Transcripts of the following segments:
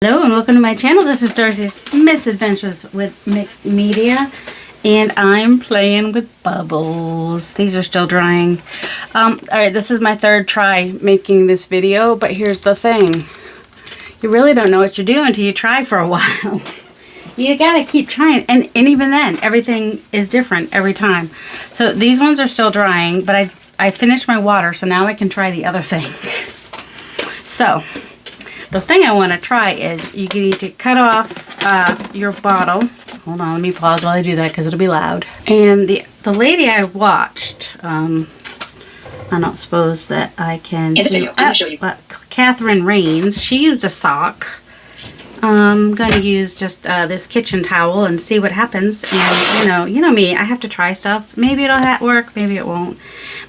Hello and welcome to my channel. This is Darcy's Misadventures with Mixed Media, and I'm playing with bubbles. These are still drying. Alright, this is my third try making this video, but here's the thing. You really don't know what you're doing until you try for a while. You gotta keep trying, and even then, everything is different every time. So these ones are still drying, but I finished my water, so now I can try the other thing. So, the thing I want to try is you need to cut off your bottle. Hold on, let me pause while I do that because it'll be loud. And the lady I watched, I don't suppose that I can. In this video, I'm going to show you. Catherine Rains, she used a sock. I'm going to use just this kitchen towel and see what happens. And you know me, I have to try stuff. Maybe it'll work, maybe it won't.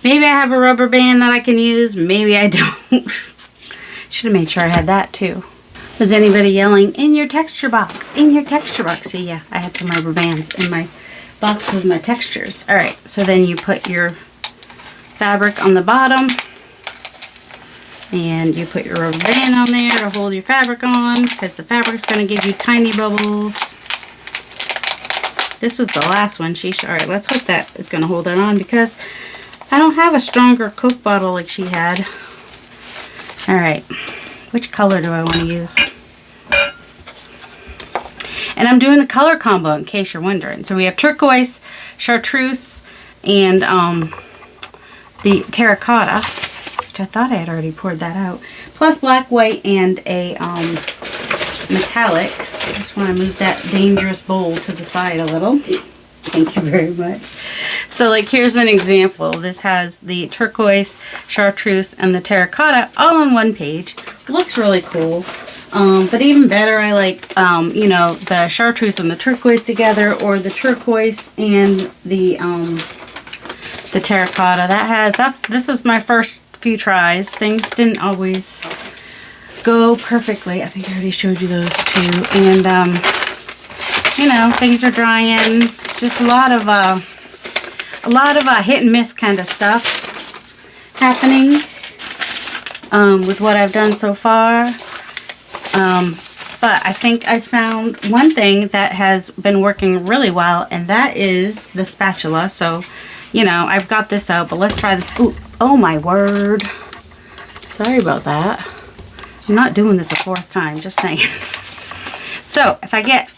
Maybe I have a rubber band that I can use, maybe I don't. Should have made sure I had that too. Was anybody yelling, in your texture box, in your texture box? See, yeah, I had some rubber bands in my box with my textures. Alright, so then you put your fabric on the bottom. And you put your rubber band on there to hold your fabric on, because the fabric's going to give you tiny bubbles. This was the last one. Alright, let's hope that is going to hold it on, because I don't have a stronger Coke bottle like she had. Alright, which color do I want to use? And I'm doing the color combo in case you're wondering. So we have turquoise, chartreuse, and the terracotta, which I thought I had already poured that out, plus black, white, and a metallic. I just want to move that dangerous bowl to the side a little. Thank you very much. So like here's an example. This has the turquoise, chartreuse, and the terracotta all on one page. Looks really cool. But even better, I like the chartreuse and the turquoise together, or the turquoise and the terracotta. This was my first few tries. Things didn't always go perfectly. I think I already showed you those two. And things are drying. It's just a lot of hit and miss kind of stuff happening with what I've done so far. But I think I found one thing that has been working really well, and that is the spatula. So, I've got this out, but let's try this. Ooh, oh my word. Sorry about that. I'm not doing this a fourth time, just saying. So, if I get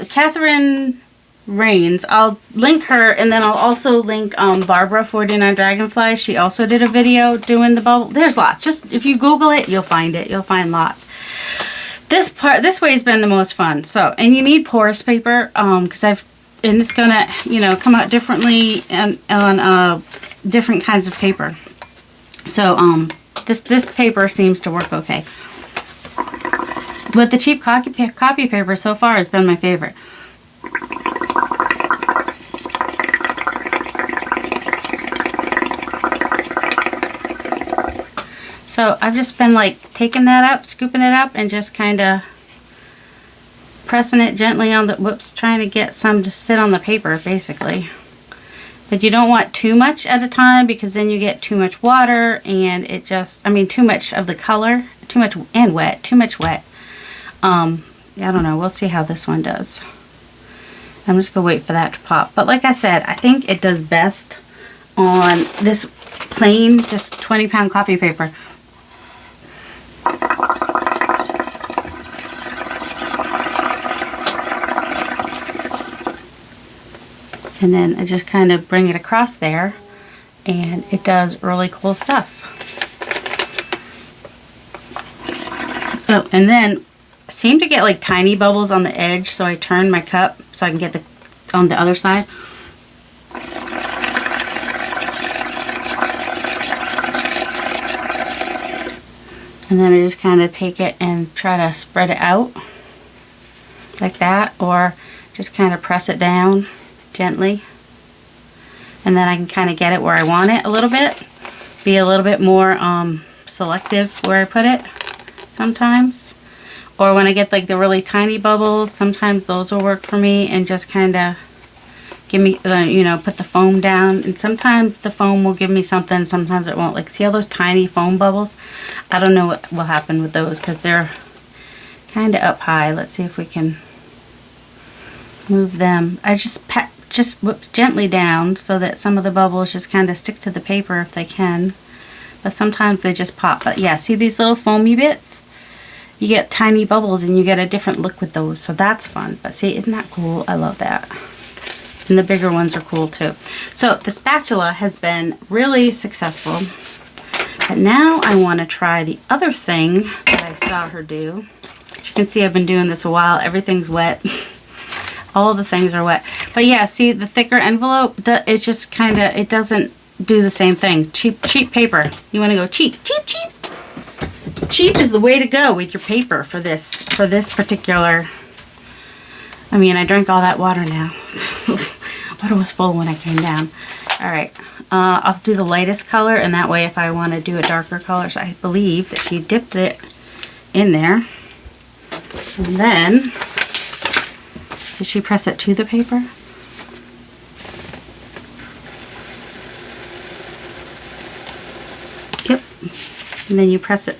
Catherine Rains, I'll link her, and then I'll also link Barbara 49 Dragonflies. She also did a video doing the bubble. There's lots. Just if you Google it, you'll find it. You'll find lots. This way has been the most fun. So, and you need porous paper because it's gonna come out differently and on different kinds of paper. So this paper seems to work okay. But the cheap copy paper so far has been my favorite. So I've just been like taking that up, scooping it up, and just kind of pressing it gently on the, trying to get some to sit on the paper basically. But you don't want too much at a time, because then you get too much water and it just, too much of the color, too much wet. I don't know, we'll see how this one does. I'm just gonna wait for that to pop. But like I said, I think it does best on this plain, just 20-pound copy paper. And then I just kind of bring it across there, and it does really cool stuff. Oh, and then I seem to get like tiny bubbles on the edge, so I turn my cup so I can get on the other side. And then I just kind of take it and try to spread it out like that, or just kind of press it down gently. And then I can kind of get it where I want it a little bit. Be a little bit more selective where I put it sometimes. Or when I get like the really tiny bubbles, sometimes those will work for me, and just kind of give me, put the foam down. And sometimes the foam will give me something, sometimes it won't. Like, see all those tiny foam bubbles? I don't know what will happen with those, because they're kind of up high. Let's see if we can move them. I just whip gently down so that some of the bubbles just kind of stick to the paper if they can. But sometimes they just pop. But yeah, see these little foamy bits? You get tiny bubbles and you get a different look with those. So that's fun. But see, isn't that cool? I love that. And the bigger ones are cool too. So the spatula has been really successful. But now I want to try the other thing that I saw her do. As you can see, I've been doing this a while. Everything's wet. All the things are wet. But yeah, see the thicker envelope, it's just kind of, it doesn't do the same thing. Cheap paper. You want to go cheap. Cheap is the way to go with your paper for this particular. I mean, I drank all that water now. Water was full when I came down. All right, I'll do the lightest color, and that way if I want to do a darker color, so I believe that she dipped it in there. And then, did she press it to the paper? Yep. And then you press it.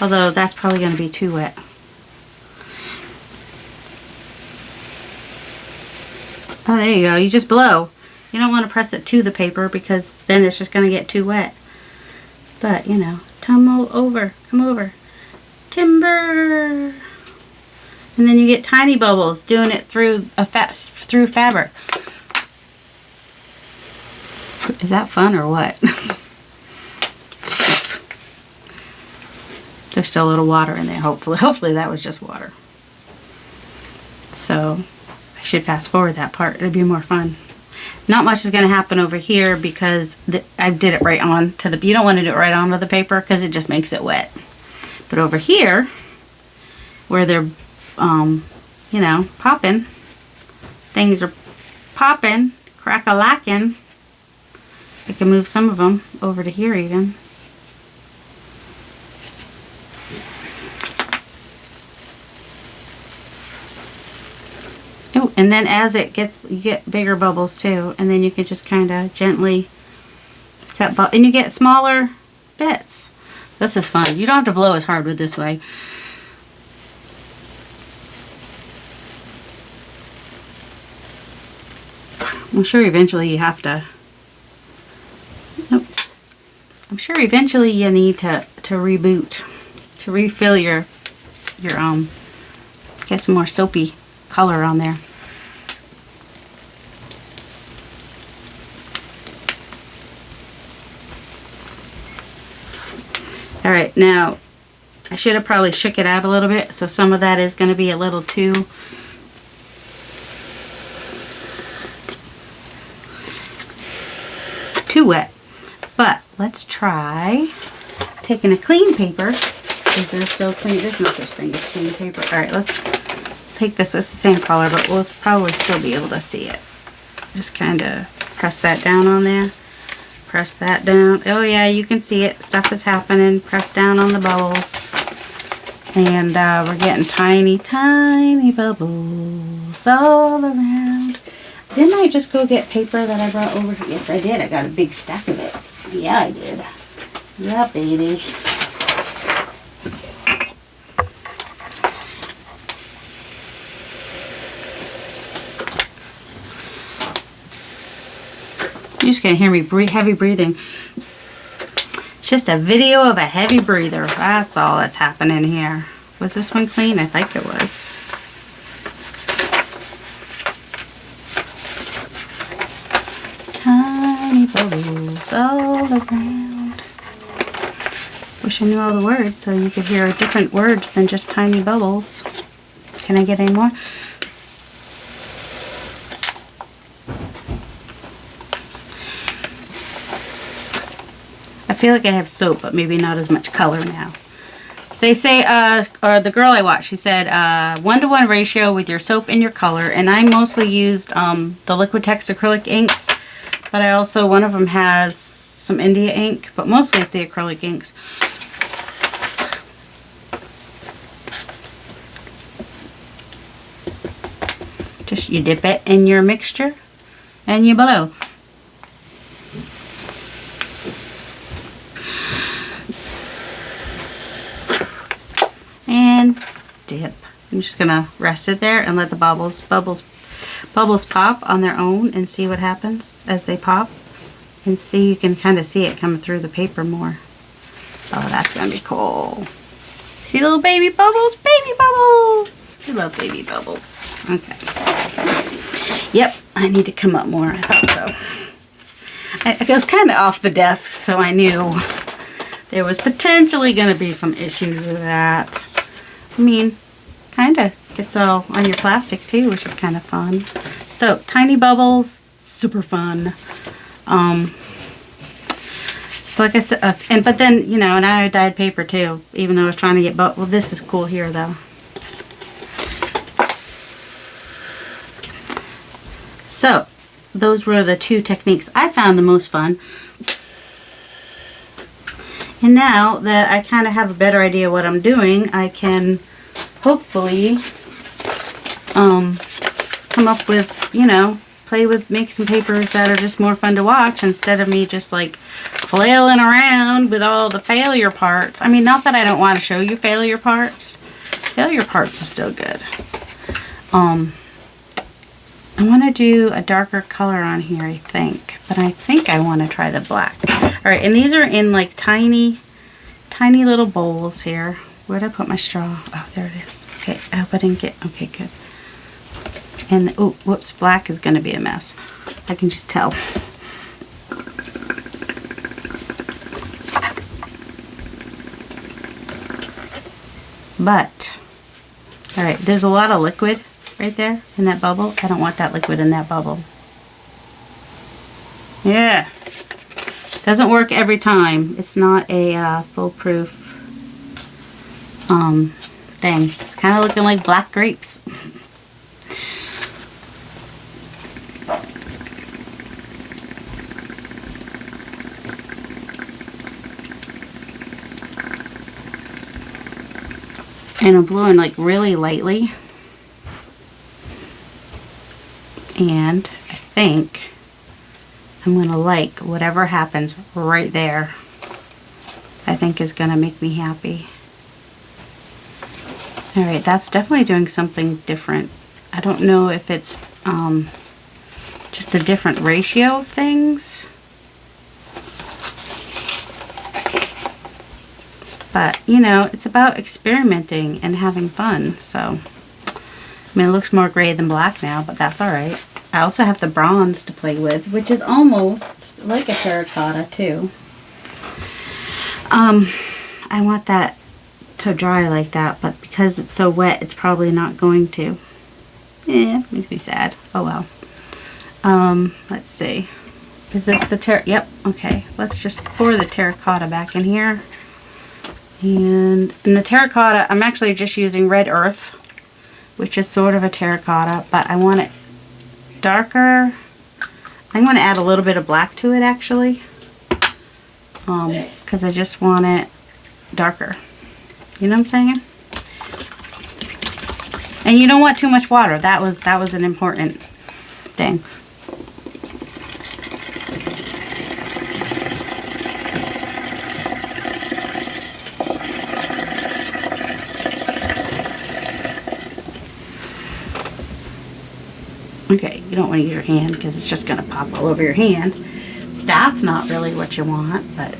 Although that's probably going to be too wet. Oh, there you go. You just blow. You don't want to press it to the paper because then it's just going to get too wet. But, you know, tumble over. Come over. Timber. And then you get tiny bubbles doing it through through fabric. Is that fun or what? There's still a little water in there, hopefully. Hopefully that was just water. So I should fast forward that part. It'll be more fun. Not much is going to happen over here because I did it right on to the, you don't want to do it right onto the paper because it just makes it wet. But over here, where they're, you know, popping, things are popping, crack-a-lacking. I can move some of them over to here even. Oh, and then as it gets, you get bigger bubbles too, and then you can just kind of gently set, and you get smaller bits. This is fun. You don't have to blow as hard with this way. I'm sure eventually you have to. Nope. I'm sure eventually you need to reboot, to refill your get some more soapy color on there. All right, now I should have probably shook it out a little bit, so some of that is going to be a little too wet. But let's try taking a clean paper, because they're still clean. There's no such thing as clean paper. All right, let's take this. It's the same color, but we'll probably still be able to see it. Just kind of press that down on there. Press that down. Oh yeah, you can see it. Stuff is happening. Press down on the bubbles. And we're getting tiny, tiny bubbles all around. Didn't I just go get paper that I brought over here? Yes, I did. I got a big stack of it. Yeah, I did. Yeah, baby. You're just going to hear me heavy breathing. It's just a video of a heavy breather. That's all that's happening here. Was this one clean? I think it was. Tiny bubbles all around. Wish I knew all the words so you could hear different words than just tiny bubbles. Can I get any more? I feel like I have soap, but maybe not as much color now. So they say, or the girl I watched, she said 1-to-1 ratio with your soap and your color. And I mostly used the Liquitex acrylic inks, but I also, one of them has some India ink, but mostly it's the acrylic inks. Just you dip it in your mixture and you blow. And dip. I'm just gonna rest it there and let the bubbles pop on their own and see what happens as they pop. And see, you can kind of see it coming through the paper more. Oh, that's gonna be cool. See little baby bubbles? Baby bubbles! We love baby bubbles. Okay. Yep, I need to come up more. I thought so. I was kind of off the desk, so I knew there was potentially going to be some issues with that. I mean, kind of gets all on your plastic too, which is kind of fun. So, tiny bubbles, super fun. So like I said, but then, you know, now I dyed paper too, even though I was trying to get, well, this is cool here though. So, those were the two techniques I found the most fun. And now that I kind of have a better idea what I'm doing, I can hopefully come up with, you know, make some papers that are just more fun to watch instead of me just like flailing around with all the failure parts. I mean, not that I don't want to show you failure parts. Failure parts are still good. I want to do a darker color on here, I think. But I think I want to try the black. Alright, and these are in like tiny little bowls here. Where'd I put my straw? Oh, there it is. Okay, I hope I didn't get... Okay, good. And, oh, whoops, black is going to be a mess. I can just tell. But, alright, there's a lot of liquid right there in that bubble. I don't want that liquid in that bubble. Yeah. Doesn't work every time. It's not a foolproof thing. It's kind of looking like black grapes. And I'm blowing like really lightly. And I think I'm going to like whatever happens right there. I think is going to make me happy. Alright, that's definitely doing something different. I don't know if it's just a different ratio of things. But, you know, it's about experimenting and having fun. So, I mean, it looks more gray than black now, but that's alright. I also have the bronze to play with, which is almost like a terracotta, too. I want that to dry like that, but because it's so wet, it's probably not going to. Makes me sad. Oh, well. Let's see. Is this the Yep, okay. Let's just pour the terracotta back in here. And in the terracotta, I'm actually just using red earth, which is sort of a terracotta, but I want it darker. I'm going to add a little bit of black to it, actually, because I just want it darker. You know what I'm saying? And you don't want too much water. That was an important thing. Okay, you don't want to use your hand because it's just going to pop all over your hand. That's not really what you want, but...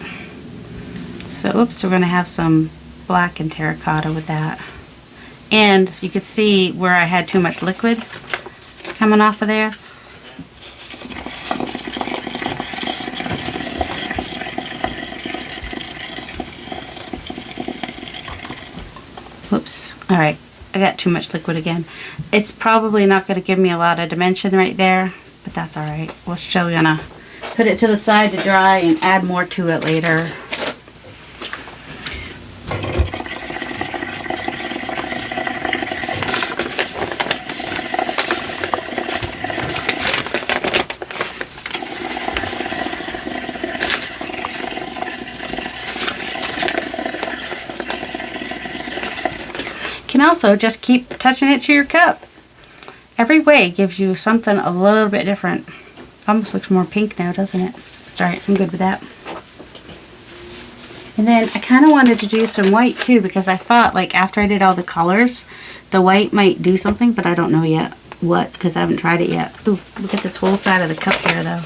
So, oops, we're going to have some black and terracotta with that. And you could see where I had too much liquid coming off of there. Whoops. Alright. I got too much liquid again. It's probably not going to give me a lot of dimension right there, but that's alright. We're still going to put it to the side to dry and add more to it later. Also, just keep touching it to your cup. Every way gives you something a little bit different. Almost looks more pink now, doesn't it? It's alright, I'm good with that. And then I kind of wanted to do some white too, because I thought, like, after I did all the colors, The white might do something, but I don't know yet what, because I haven't tried it yet. Ooh, look at this whole side of the cup here, though.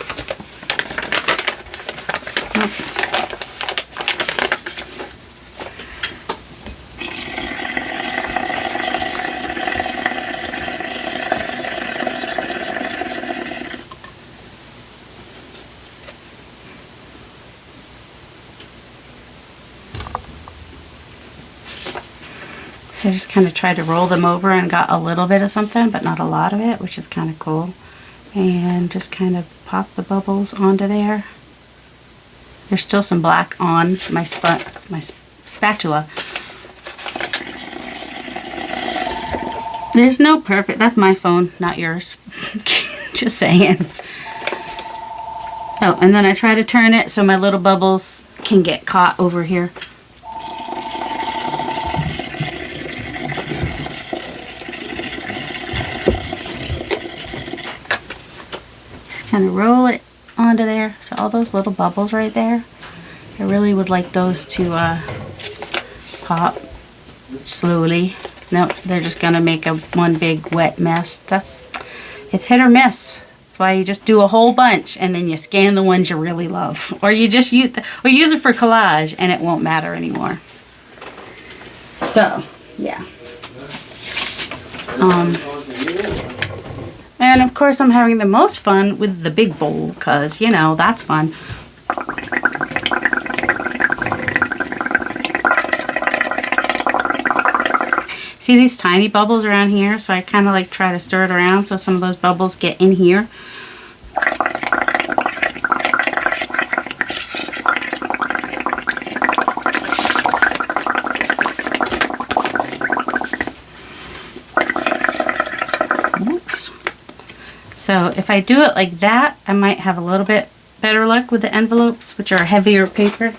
Oh. So I just kind of tried to roll them over and got a little bit of something, but not a lot of it, which is kind of cool. And just kind of pop the bubbles onto there. There's still some black on my spatula. There's no perfect, that's my phone, not yours. Just saying. Oh, and then I try to turn it so my little bubbles can get caught over here. Kind of roll it onto there. So all those little bubbles right there, I really would like those to pop slowly. Nope, they're just gonna make one big wet mess. It's hit or miss. That's why you just do a whole bunch and then you scan the ones you really love, or you just use it for collage and it won't matter anymore. So yeah. And of course I'm having the most fun with the big bowl because, you know, that's fun. See these tiny bubbles around here? So I kind of like try to stir it around so some of those bubbles get in here. So if I do it like that, I might have a little bit better luck with the envelopes, which are heavier paper.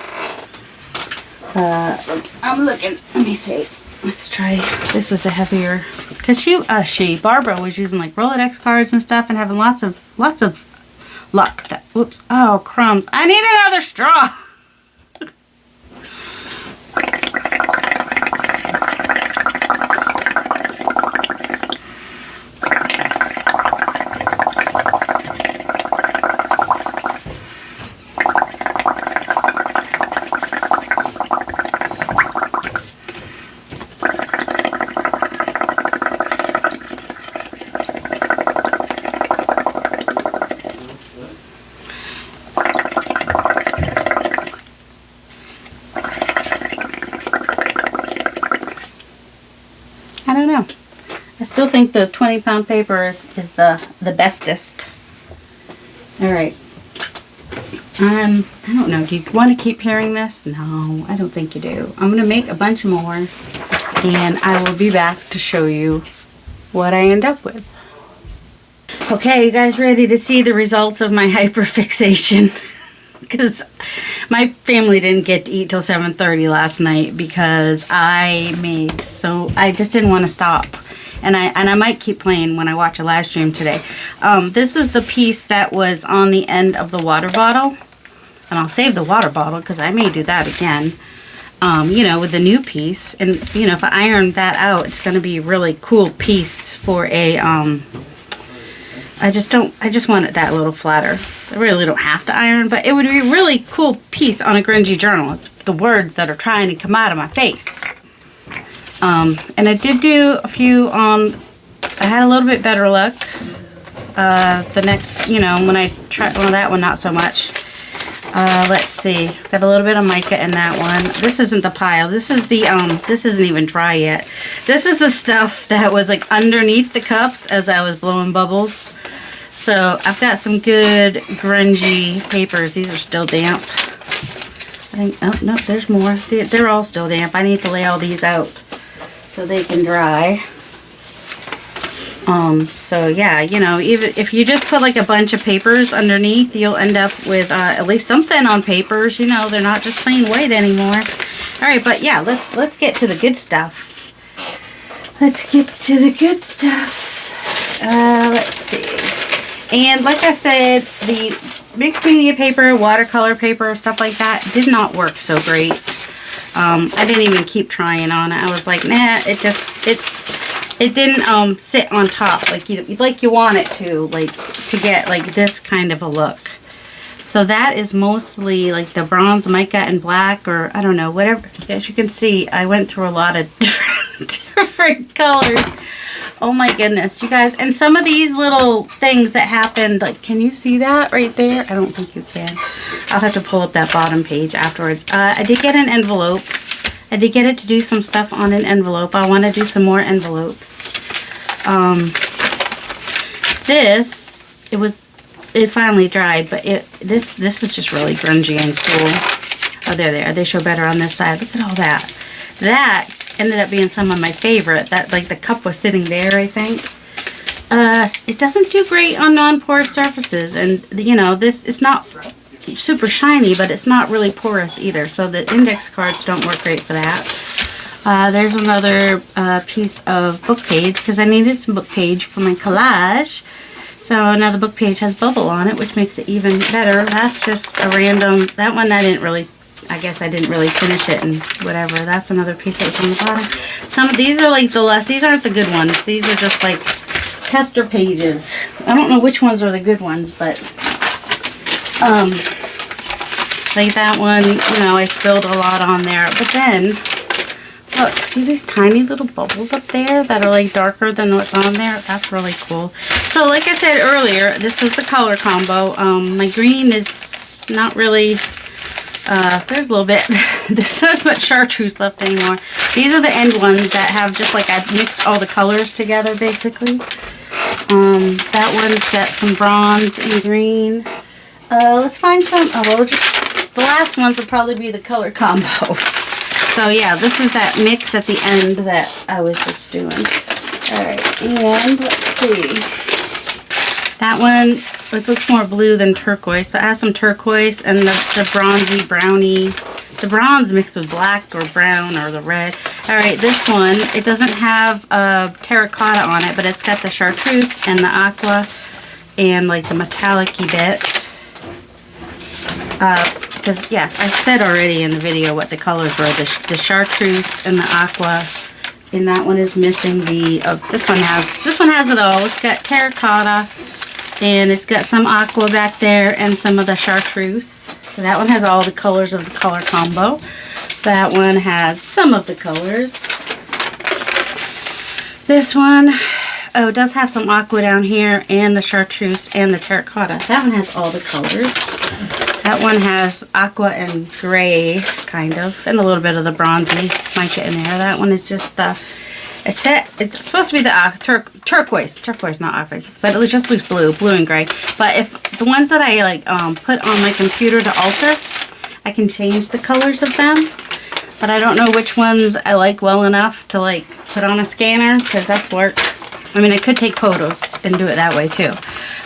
I'm looking, let me see. Let's try, this is a heavier, because Barbara was using like Rolodex cards and stuff and having lots of luck. Whoops, oh crumbs. I need another straw. I don't know. I still think the 20-pound paper is the bestest. Alright. I don't know. Do you want to keep hearing this? No, I don't think you do. I'm going to make a bunch more and I will be back to show you what I end up with. Okay, you guys ready to see the results of my hyperfixation? Because my family didn't get to eat till 7:30 last night because I just didn't want to stop. And I might keep playing when I watch a live stream today. This is the piece that was on the end of the water bottle. And I'll save the water bottle because I may do that again. You know, with the new piece. And, you know, if I iron that out, it's going to be a really cool piece for a, I just want it that little flatter. I really don't have to iron, but it would be a really cool piece on a grungy journal. It's the words that are trying to come out of my face. And I did do a few on, I had a little bit better luck. The next, you know, when I tried, well, that one not so much. Let's see, got a little bit of mica in that one. This isn't the pile. This is the, this isn't even dry yet. This is the stuff that was like underneath the cups as I was blowing bubbles. So I've got some good grungy papers. These are still damp. I think, oh, no, there's more. They're all still damp. I need to lay all these out so they can dry. So yeah, you know, even if you just put like a bunch of papers underneath, you'll end up with at least something on papers. You know, they're not just plain white anymore. All right, but yeah, let's get to the good stuff. Let's get to the good stuff. Let's see. And like I said, the mixed media paper, watercolor paper, stuff like that did not work so great. I didn't even keep trying on it. I was like, nah, it didn't sit on top like you want it to, like to get like this kind of a look. So that is mostly like the bronze mica and black, or I don't know, whatever. As you can see, I went through a lot of different colors. Oh my goodness, you guys. And some of these little things that happened, like, can you see that right there? I don't think you can. I'll have to pull up that bottom page afterwards. I did get an envelope. I did get it to do some stuff on an envelope. I want to do some more envelopes. It finally dried, but this is just really grungy and cool. Oh, there they are. They show better on this side. Look at all that. That ended up being some of my favorite. That, like, the cup was sitting there, I think. It doesn't do great on non-porous surfaces, and you know, this is not super shiny, but it's not really porous either, so the index cards don't work great for that. There's another piece of book page, because I needed some book page for my collage. So now the book page has bubble on it, which makes it even better. That's just a random, that one I didn't really finish it and whatever. That's another piece that was on the bottom. Some of these are like these aren't the good ones. These are just like tester pages. I don't know which ones are the good ones, but like that one, you know, I spilled a lot on there. But then, look, see these tiny little bubbles up there that are like darker than what's on there? That's really cool. So like I said earlier, this is the color combo. My green is not really, there's a little bit, there's not as much chartreuse left anymore. These are the end ones that have just like, I've mixed all the colors together basically. That one's got some bronze and green. Let's find some, the last ones will probably be the color combo. So yeah, this is that mix at the end that I was just doing. Alright, and let's see. That one, it looks more blue than turquoise, but it has some turquoise and the bronzy brownie. The bronze mixed with black or brown or the red. Alright, this one, it doesn't have terracotta on it, but it's got the chartreuse and the aqua and like the metallic-y bit. Because, yeah, I said already in the video what the colors were. The chartreuse and the aqua. And that one is missing the, this one has it all. It's got terracotta. And it's got some aqua back there and some of the chartreuse. So that one has all the colors of the color combo. That one has some of the colors. This one, it does have some aqua down here and the chartreuse and the terracotta. That one has all the colors. That one has aqua and gray, kind of, and a little bit of the bronzy mica in there. That one is just the, it's supposed to be the turquoise, not aqua, but it just looks blue and gray. But if the ones that I like put on my computer to alter, I can change the colors of them. But I don't know which ones I like well enough to like put on a scanner, because that's work. I mean, I could take photos and do it that way too.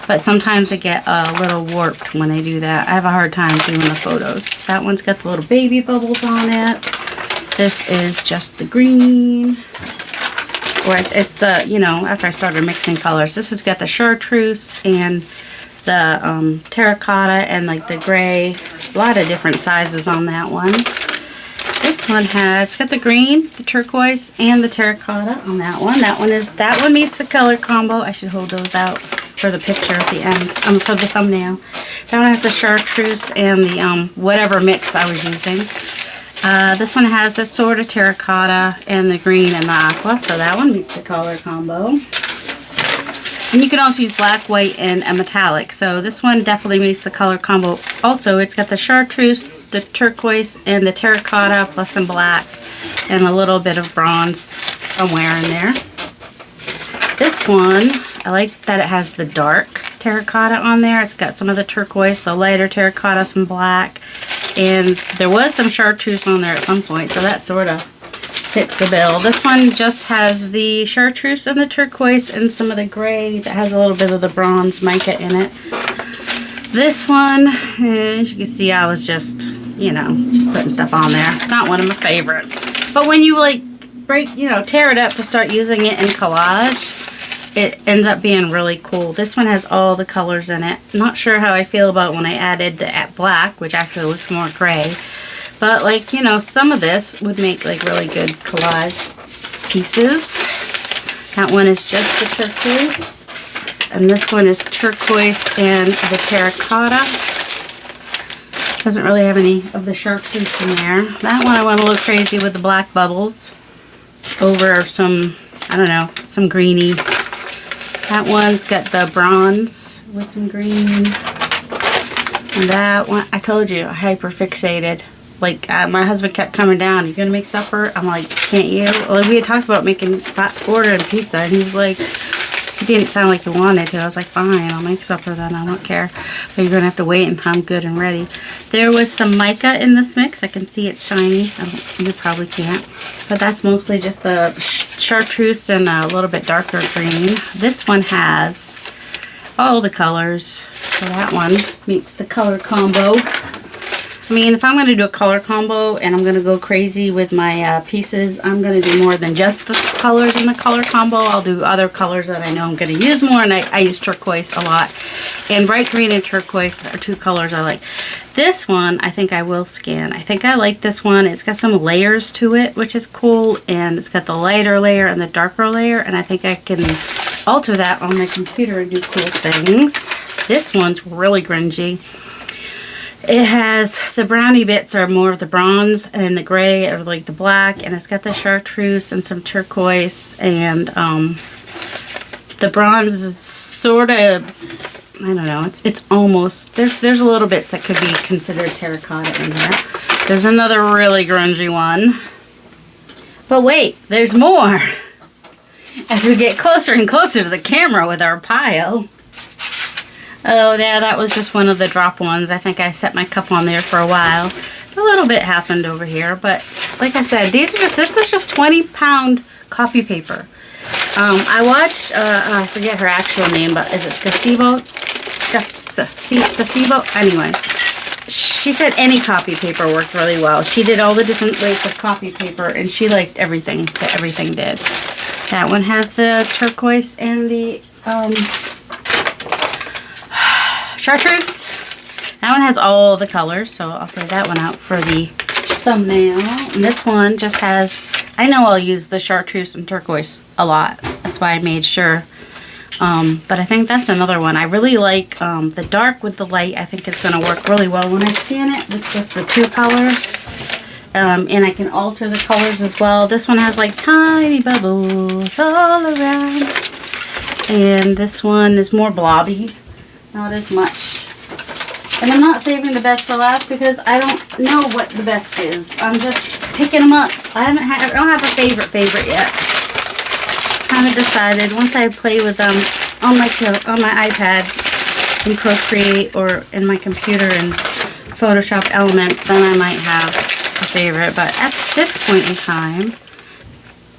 But sometimes I get a little warped when I do that. I have a hard time doing the photos. That one's got the little baby bubbles on it. This is just the green. Or it's the, you know, after I started mixing colors. This has got the chartreuse and the terracotta and like the gray. A lot of different sizes on that one. This one it's got the green, the turquoise, and the terracotta on that one. That one meets the color combo. I should hold those out for the picture at the end, for the thumbnail. That one has the chartreuse and the whatever mix I was using. This one has the sort of terracotta and the green and the aqua, so that one meets the color combo. And you can also use black, white, and a metallic. So this one definitely meets the color combo. Also, it's got the chartreuse, the turquoise, and the terracotta, plus some black, and a little bit of bronze somewhere in there. This one, I like that it has the dark terracotta on there. It's got some of the turquoise, the lighter terracotta, some black, and there was some chartreuse on there at some point, so that sort of fits the bill. This one just has the chartreuse and the turquoise and some of the gray that has a little bit of the bronze mica in it. This one, as you can see, I was just, you know, just putting stuff on there. It's not one of my favorites. But when you like tear it up to start using it in collage, it ends up being really cool. This one has all the colors in it. Not sure how I feel about when I added the black, which actually looks more gray. But like, you know, some of this would make like really good collage pieces. That one is just the turquoise. And this one is turquoise and the terracotta. Doesn't really have any of the chartreuse in there. That one I went a little crazy with the black bubbles over some, I don't know, some greeny. That one's got the bronze with some green. And that one, I told you, I hyper-fixated. Like, my husband kept coming down, "You gonna make supper?" I'm like, "Can't you?" Like, we had talked about ordering pizza, and he was like, he didn't sound like he wanted to. I was like, "Fine, I'll make supper then, I don't care. But you're gonna have to wait until I'm good and ready." There was some mica in this mix. I can see it's shiny. You probably can't. But that's mostly just the chartreuse and a little bit darker green. This one has all the colors. So that one meets the color combo. I mean, if I'm going to do a color combo and I'm going to go crazy with my pieces, I'm going to do more than just the colors in the color combo. I'll do other colors that I know I'm going to use more, and I use turquoise a lot. And bright green and turquoise are two colors I like. This one, I think I will scan. I think I like this one. It's got some layers to it, which is cool, and it's got the lighter layer and the darker layer, and I think I can alter that on my computer and do cool things. This one's really grungy. It has, the brownie bits are more of the bronze, and the gray are like the black, and it's got the chartreuse and some turquoise, and the bronze is sort of, I don't know, it's almost, there's a little bits that could be considered terracotta in there. There's another really grungy one. But wait, there's more. As we get closer and closer to the camera with our pile. Oh, yeah, that was just one of the drop ones. I think I set my cup on there for a while. A little bit happened over here, but like I said, this is just 20-pound copy paper. I watched, I forget her actual name, but is it Scacebo? Anyway, she said any copy paper worked really well. She did all the different ways of copy paper, and she liked everything that everything did. That one has the turquoise and the chartreuse. That one has all the colors, so I'll save that one out for the thumbnail. And this one just has, I know I'll use the chartreuse and turquoise a lot. That's why I made sure. But I think that's another one. I really like the dark with the light. I think it's going to work really well when I scan it with just the two colors. And I can alter the colors as well. This one has like tiny bubbles all around. And this one is more blobby. Not as much. And I'm not saving the best for last because I don't know what the best is. I'm just picking them up. I don't have a favorite yet. Kind of decided once I play with them on my iPad in Procreate or in my computer in Photoshop Elements, then I might have a favorite. But at this point in time,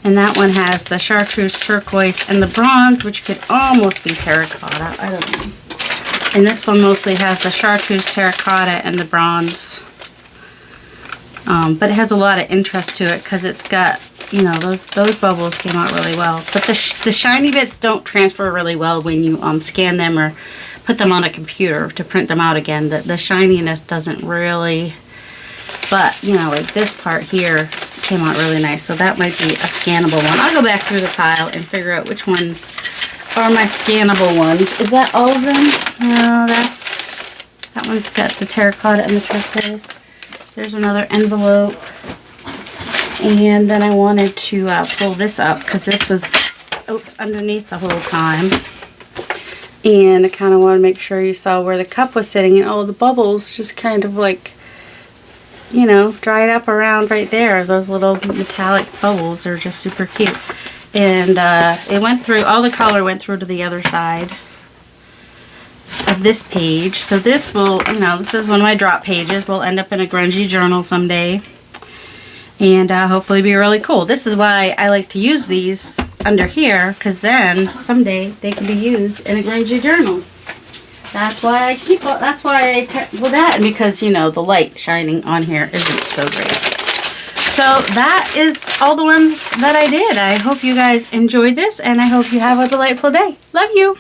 and that one has the chartreuse, turquoise, and the bronze, which could almost be terracotta. I don't know. And this one mostly has the chartreuse, terracotta, and the bronze. But it has a lot of interest to it because it's got, you know, those bubbles came out really well. But the shiny bits don't transfer really well when you scan them or put them on a computer to print them out again. The shininess doesn't really, but, you know, like this part here came out really nice. So that might be a scannable one. I'll go back through the pile and figure out which ones are my scannable ones. Is that all of them? No, that one's got the terracotta and the turquoise. There's another envelope. And then I wanted to pull this up because this was underneath the whole time. And I kind of want to make sure you saw where the cup was sitting and all the bubbles just kind of like, you know, dried up around right there. Those little metallic bubbles are just super cute. And it went through, all the color went through to the other side of this page. So this will, you know, this is one of my drop pages. Will end up in a grungy journal someday. And hopefully be really cool. This is why I like to use these under here, because then someday they can be used in a grungy journal. That's why I keep, that's why I, well that, and because, you know, the light shining on here isn't so great. So that is all the ones that I did. I hope you guys enjoyed this, and I hope you have a delightful day. Love you.